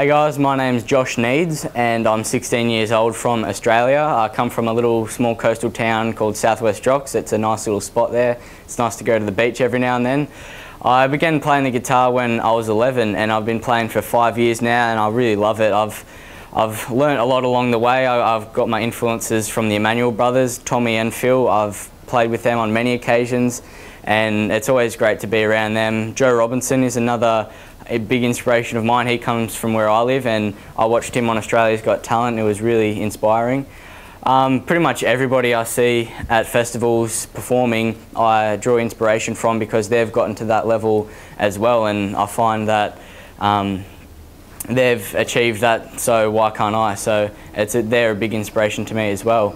Hey guys, my name's Josh Needs and I'm 16 years old from Australia. I come from a little small coastal town called Southwest Jocks. It's a nice little spot there. It's nice to go to the beach every now and then. I began playing the guitar when I was 11 and I've been playing for 5 years now and I really love it. I've learnt a lot along the way. I've got my influences from the Emmanuel brothers, Tommy and Phil. I've played with them on many occasions and it's always great to be around them. Joe Robinson is another big inspiration of mine. He comes from where I live and I watched him on Australia's Got Talent. It was really inspiring. Pretty much everybody I see at festivals performing I draw inspiration from because they've gotten to that level as well, and I find that they've achieved that, so why can't I? So they're a big inspiration to me as well.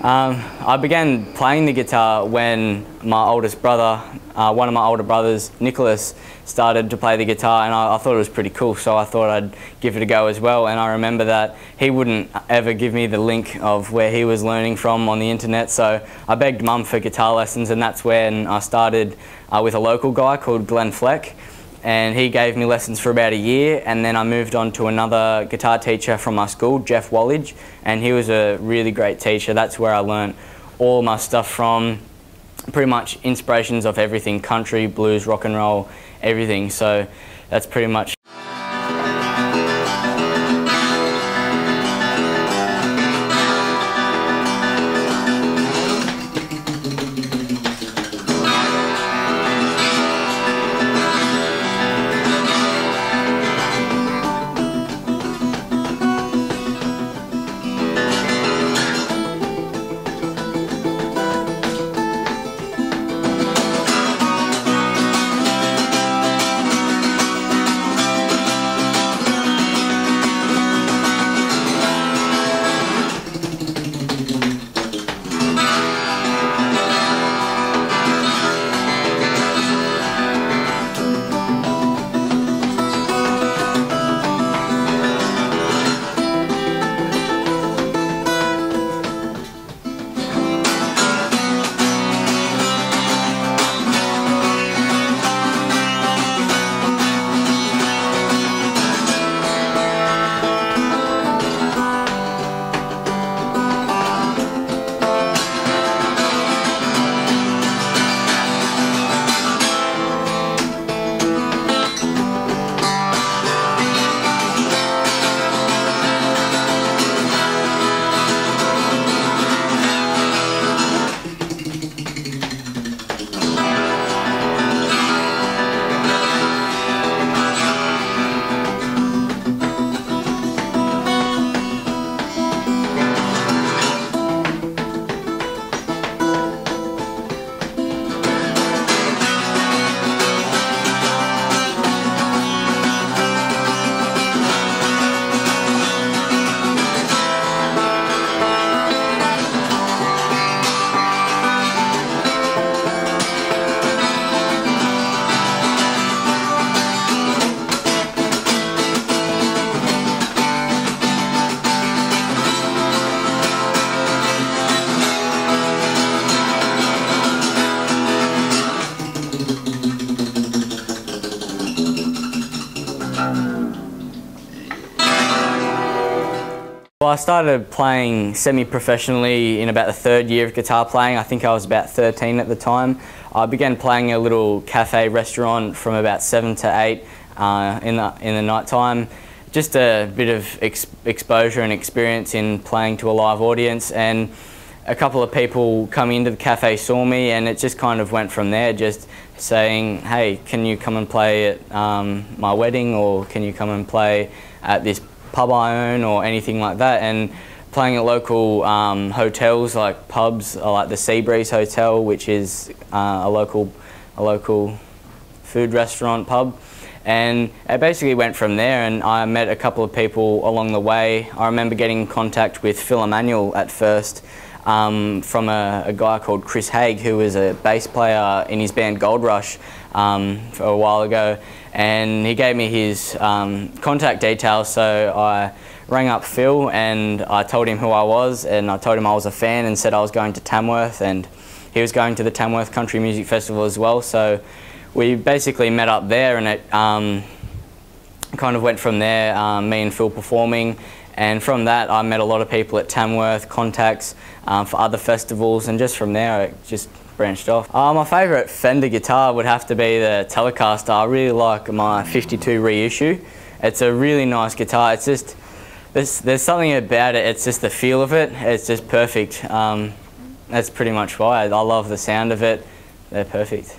I began playing the guitar when my oldest brother, one of my older brothers, Nicholas, started to play the guitar, and I thought it was pretty cool, so I thought I'd give it a go as well. And I remember that he wouldn't ever give me the link of where he was learning from on the internet, so I begged Mum for guitar lessons, and that's when I started with a local guy called Glenn Fleck. And he gave me lessons for about a year, and then I moved on to another guitar teacher from my school, Jeff Wallage, and he was a really great teacher. That's where I learnt all my stuff from, pretty much inspirations of everything, country, blues, rock and roll, everything. So that's pretty much. Well, I started playing semi-professionally in about the third year of guitar playing. I think I was about 13 at the time. I began playing a little cafe restaurant from about 7 to 8 in the night time. Just a bit of exposure and experience in playing to a live audience, and a couple of people coming into the cafe saw me, and it just kind of went from there, just saying, hey, can you come and play at my wedding, or can you come and play at this pub I own, or anything like that. And playing at local hotels, like pubs, like the Seabreeze Hotel, which is a local food restaurant pub. And it basically went from there, and I met a couple of people along the way. I remember getting in contact with Phil Emmanuel at first, from a guy called Chris Haig, who was a bass player in his band Gold Rush for a while ago, and he gave me his contact details, so I rang up Phil and I told him who I was, and I told him I was a fan and said I was going to Tamworth, and he was going to the Tamworth Country Music Festival as well, so we basically met up there, and kind of went from there, me and Phil performing, and from that I met a lot of people at Tamworth, contacts for other festivals, and just from there it just branched off. My favourite Fender guitar would have to be the Telecaster. I really like my 52 reissue. It's a really nice guitar. It's just, there's something about it, it's just the feel of it, it's just perfect. That's pretty much why. I love the sound of it, they're perfect.